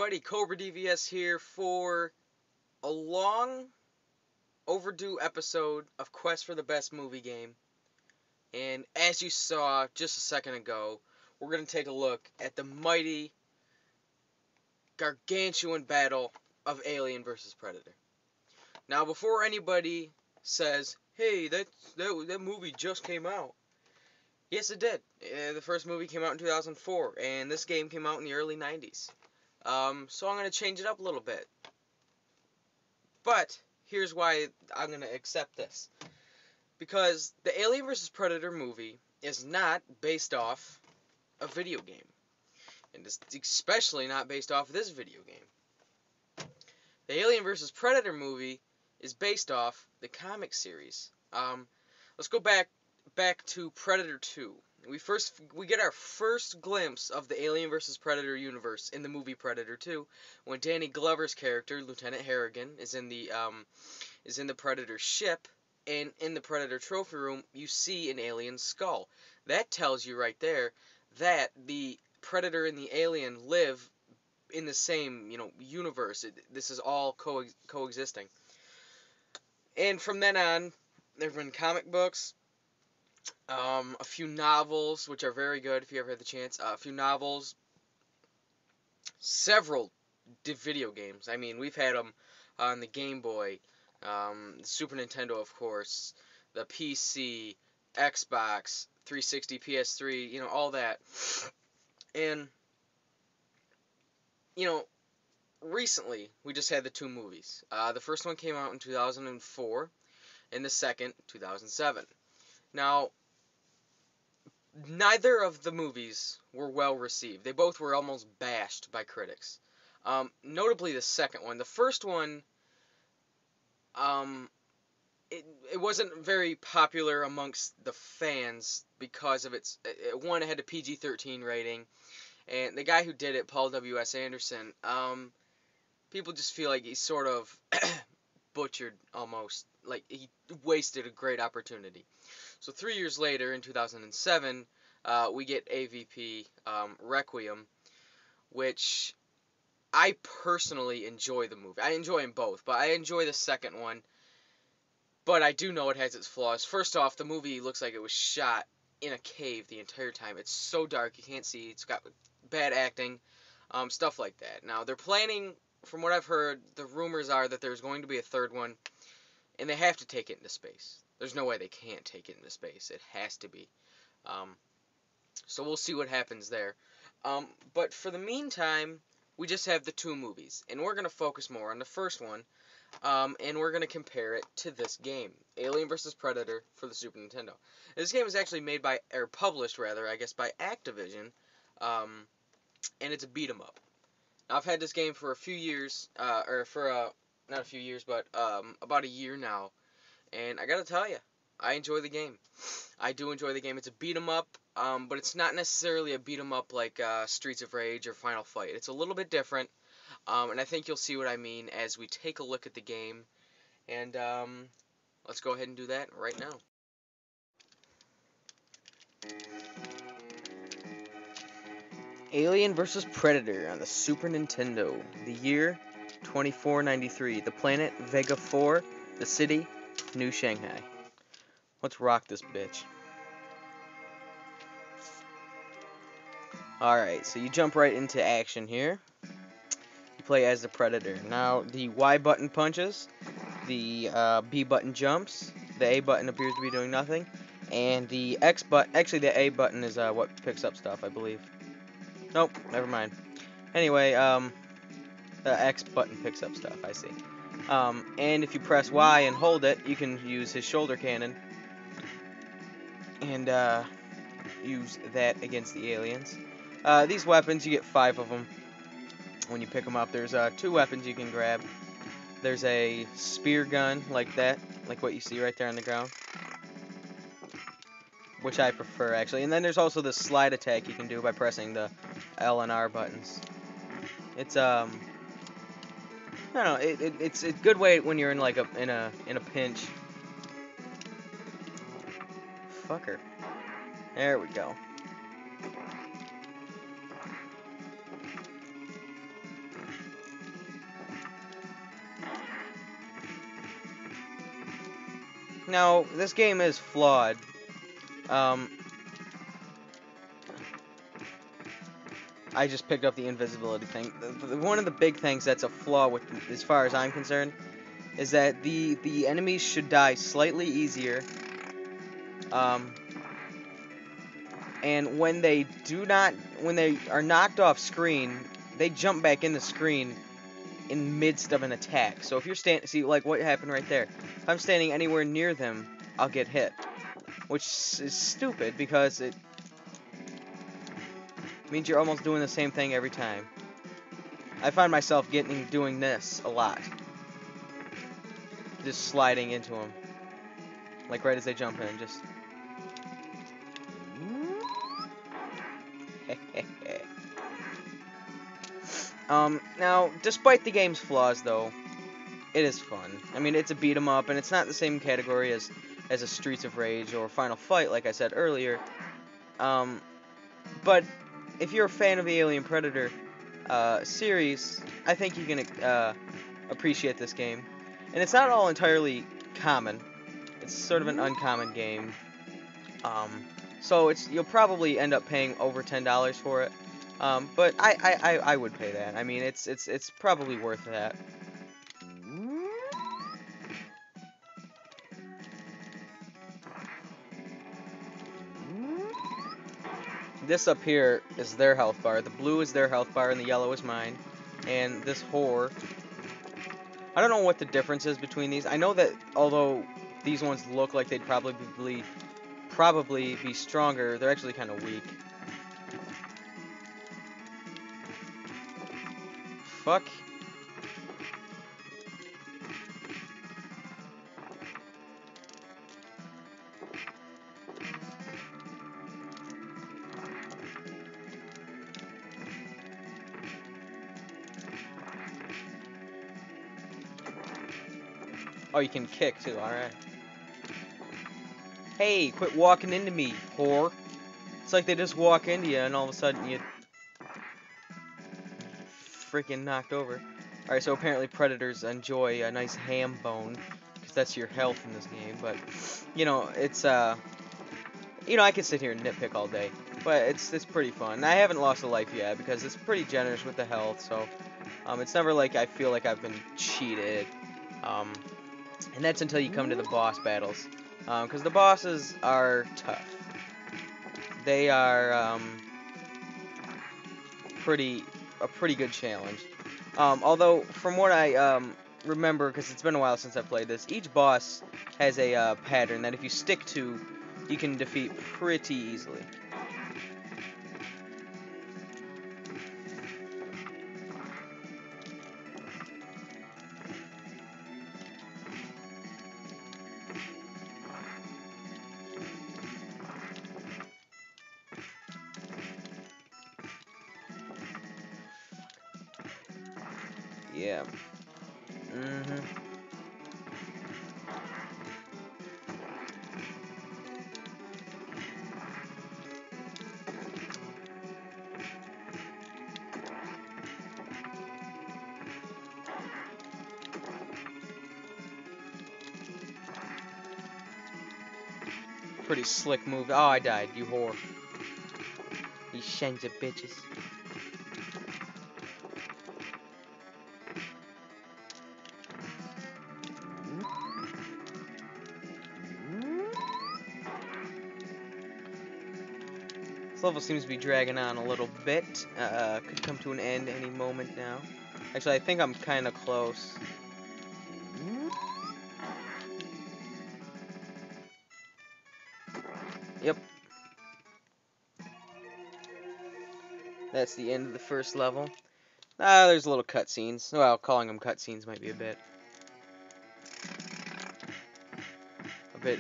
everybody, cobradvs here for a long overdue episode of Quest for the Best Movie Game. And as you saw just a second ago, we're going to take a look at the mighty, gargantuan battle of Alien vs. Predator. Now, before anybody says, hey, that movie just came out. Yes, it did. The first movie came out in 2004, and this game came out in the early 90s. So I'm going to change it up a little bit. But here's why I'm going to accept this. Because the Alien vs. Predator movie is not based off a video game. And it's especially not based off this video game. The Alien vs. Predator movie is based off the comic series. Let's go back to Predator 2. We get our first glimpse of the Alien vs. Predator universe in the movie Predator 2 when Danny Glover's character, Lieutenant Harrigan, is in the Predator ship, and in the Predator trophy room you see an alien skull. That tells you right there that the Predator and the alien live in the same, universe. This is all coexisting. And from then on, there have been comic books, a few novels, which are very good if you ever had the chance. A few novels, several video games. I mean, we've had them on the Game Boy, the Super Nintendo, of course, the PC, Xbox, 360, PS3, all that. And, recently, we just had the two movies. The first one came out in 2004, and the second, 2007. Now, neither of the movies were well received. They both were almost bashed by critics. Notably the second one. The first one, it wasn't very popular amongst the fans because of it had a PG-13 rating, and the guy who did it, Paul W.S. Anderson, people just feel like he sort of butchered almost, like he wasted a great opportunity. So 3 years later, in 2007, we get AVP Requiem, which I personally enjoy the movie. I enjoy them both, but I enjoy the second one. But I do know it has its flaws. First off, the movie looks like it was shot in a cave the entire time. It's so dark, you can't see. It's got bad acting, stuff like that. Now, they're planning, from what I've heard, the rumors are that there's going to be a third one, and they have to take it into space. There's no way they can't take it into space. It has to be. So we'll see what happens there. But for the meantime, we just have the two movies. And we're going to focus more on the first one. And we're going to compare it to this game. Alien vs. Predator for the Super Nintendo. This game is actually published by Activision. And it's a beat-em-up. Now, I've had this game for a few years. Not a few years, but about a year now. And I gotta tell you, I enjoy the game. I do enjoy the game. It's a beat-em-up, but it's not necessarily a beat-em-up like Streets of Rage or Final Fight. It's a little bit different, and I think you'll see what I mean as we take a look at the game. And let's go ahead and do that right now. Alien vs. Predator on the Super Nintendo. The year, 2493. The planet, Vega 4. The city, New Shanghai. Let's rock this bitch. Alright, so you jump right into action here. You play as the Predator. Now, the Y button punches, the B button jumps, the A button appears to be doing nothing, and the X button, actually the A button is what picks up stuff, I believe. Nope, never mind. Anyway, the X button picks up stuff, I see. And if you press Y and hold it, you can use his shoulder cannon and use that against the aliens. These weapons, you get 5 of them when you pick them up. There's 2 weapons you can grab. There's a spear gun like that, like what you see right there on the ground, which I prefer actually. And then there's also the slide attack you can do by pressing the L and R buttons. It's I don't know. It's a good way when you're in like in a pinch. Fucker. There we go. Now, this game is flawed. I just picked up the invisibility thing. One of the big things that's a flaw with, as far as I'm concerned, is that the enemies should die slightly easier. And when they are knocked off screen, they jump back in the screen in midst of an attack. So if you're see, like what happened right there. If I'm standing anywhere near them, I'll get hit, which is stupid because it means you're almost doing the same thing every time. I find myself doing this a lot, just sliding into them, like right as they jump in, just. Now, despite the game's flaws, though, it is fun. I mean, it's a beat 'em up, and it's not the same category as a Streets of Rage or Final Fight, like I said earlier. But if you're a fan of the Alien Predator series, I think you can appreciate this game. And it's not all entirely common. It's sort of an uncommon game. So you'll probably end up paying over $10 for it. But I would pay that. I mean, it's probably worth that. This up here is their health bar. The blue is their health bar, and the yellow is mine. And this whore, I don't know what the difference is between these. I know that although these ones look like they'd probably be stronger, they're actually kind of weak. Fuck. Oh, you can kick too, alright. Hey, quit walking into me, whore. It's like they just walk into you and all of a sudden you freaking knocked over. Alright, so apparently predators enjoy a nice ham bone, because that's your health in this game, but, you know, it's, you know, I could sit here and nitpick all day, but it's pretty fun. I haven't lost a life yet, because it's pretty generous with the health, so, it's never like I feel like I've been cheated, and that's until you come to the boss battles, because the bosses are tough. They are, a pretty good challenge. Although, from what I remember, because it's been a while since I played this, each boss has a pattern that if you stick to, you can defeat pretty easily. Yeah. Pretty slick move. Oh, I died, you whore. You sons of bitches. This level seems to be dragging on a little bit. Could come to an end any moment now. Actually, I think I'm kind of close. Yep. That's the end of the first level. There's little cutscenes. Well, calling them cutscenes might be a bit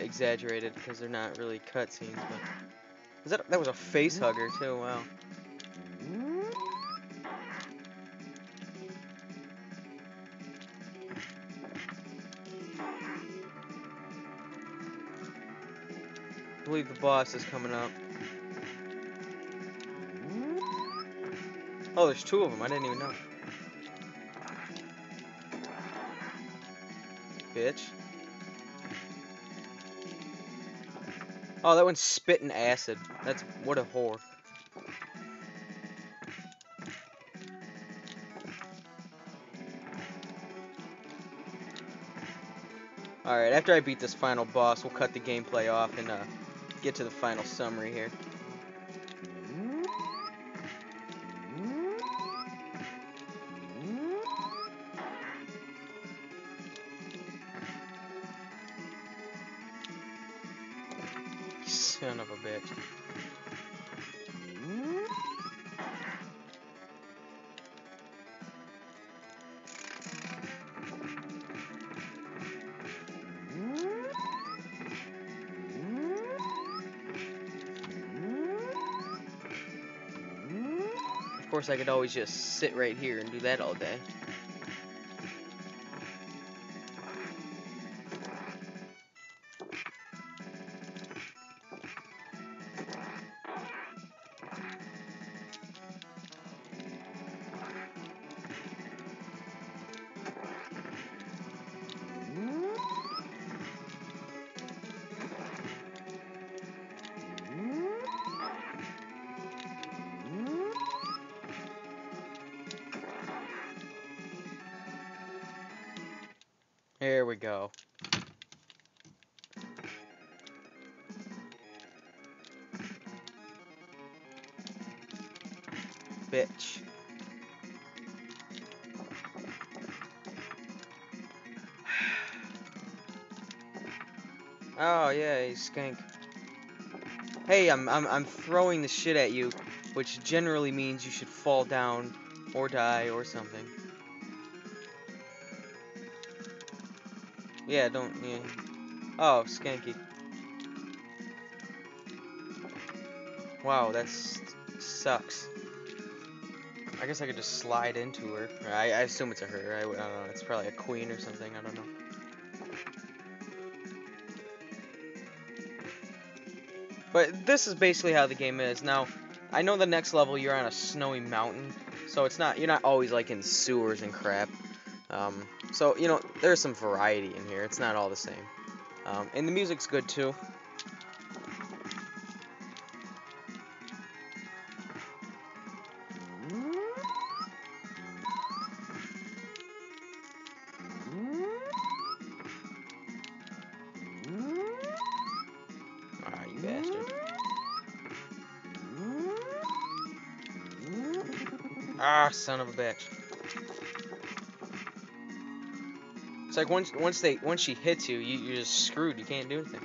exaggerated because they're not really cutscenes, but that was a face hugger too. Wow. I believe the boss is coming up. Oh, there's two of them. I didn't even know. Bitch. Oh, that one's spitting acid. That's what a whore. Alright, after I beat this final boss, we'll cut the gameplay off and get to the final summary here. Son of a bitch. Of course, I could always just sit right here and do that all day. Here we go. Bitch. Oh yeah, you skink. Hey, I'm throwing the shit at you, which generally means you should fall down or die or something. Yeah, don't. Yeah. Oh, skanky. Wow, that sucks. I guess I could just slide into her. I assume it's a her. I don't know. It's probably a queen or something. I don't know. But this is basically how the game is. Now, I know the next level you're on a snowy mountain, so you're not always like in sewers and crap. So you know there's some variety in here. It's not all the same. And the music's good too. Ah, you bastard. Ah, son of a bitch. It's like once she hits you, you're just screwed. You can't do anything.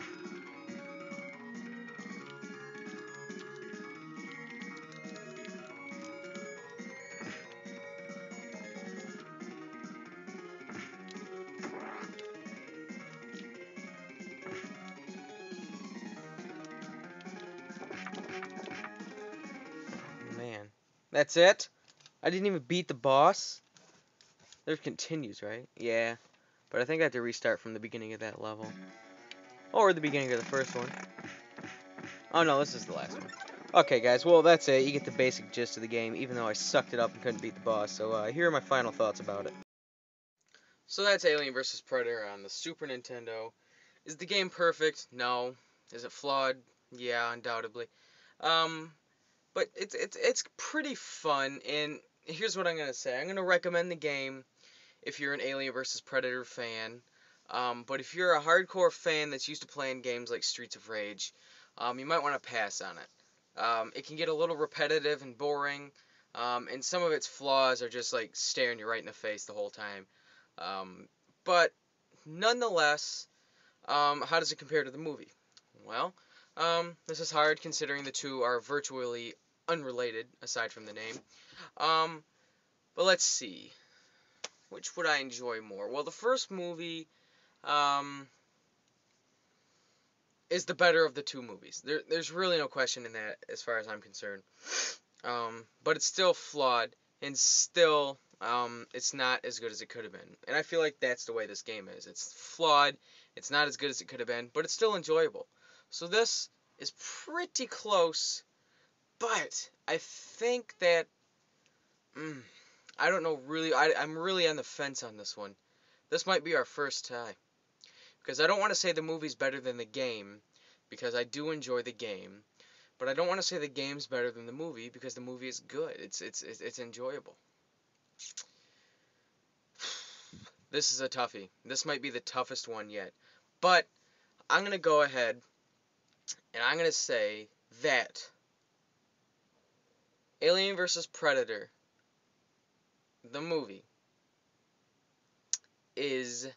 Man, that's it? I didn't even beat the boss? There continues, right? Yeah. But I think I have to restart from the beginning of that level. Or the beginning of the first one. Oh no, this is the last one. Okay guys, well that's it. You get the basic gist of the game, even though I sucked it up and couldn't beat the boss. So here are my final thoughts about it. So that's Alien vs. Predator on the Super Nintendo. Is the game perfect? No. Is it flawed? Yeah, undoubtedly. But it's pretty fun, and here's what I'm gonna say. I'm gonna recommend the game if you're an Alien vs. Predator fan. But if you're a hardcore fan that's used to playing games like Streets of Rage, you might want to pass on it. It can get a little repetitive and boring, and some of its flaws are just like staring you right in the face the whole time. But nonetheless, how does it compare to the movie? Well, this is hard considering the two are virtually unrelated aside from the name. But let's see. Which would I enjoy more? Well, the first movie is the better of the two movies. There's really no question in that as far as I'm concerned. But it's still flawed and still it's not as good as it could have been. And I feel like that's the way this game is. It's flawed. It's not as good as it could have been, but it's still enjoyable. So this is pretty close, but I think that I don't know really. I'm really on the fence on this one. This might be our first tie. Because I don't want to say the movie's better than the game, because I do enjoy the game, but I don't want to say the game's better than the movie because the movie is good. It's enjoyable. This is a toughie. This might be the toughest one yet. But I'm going to go ahead and I'm going to say that Alien vs. Predator, the movie, is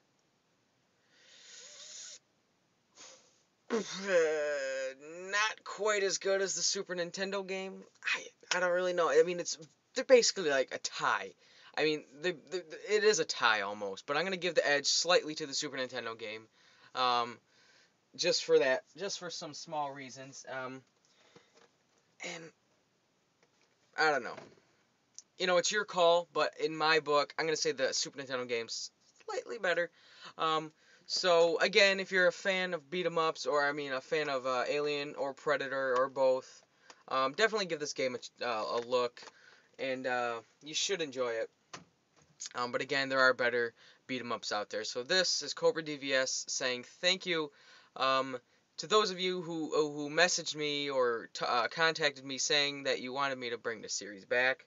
not quite as good as the Super Nintendo game. I don't really know. I mean, they're basically like a tie. I mean, it is a tie almost, but I'm gonna give the edge slightly to the Super Nintendo game, just for that, just for some small reasons. And I don't know. It's your call, but in my book, I'm gonna say the Super Nintendo game's slightly better. Um, so again, if you're a fan of beat 'em ups, or I mean a fan of Alien or Predator or both, definitely give this game a look, and you should enjoy it. But again, there are better beat 'em ups out there. So this is cobradvs saying thank you. To those of you who messaged me or contacted me saying that you wanted me to bring this series back.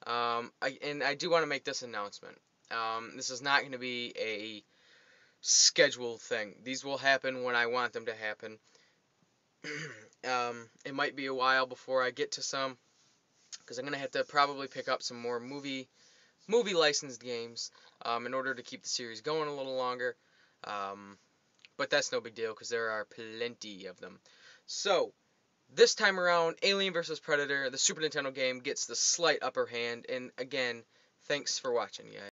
I do want to make this announcement. This is not going to be a scheduled thing. These will happen when I want them to happen. It might be a while before I get to some, because I'm going to have to probably pick up some more movie licensed games in order to keep the series going a little longer. But that's no big deal, because there are plenty of them. So, this time around, Alien vs. Predator, the Super Nintendo game, gets the slight upper hand. And again, thanks for watching, guys.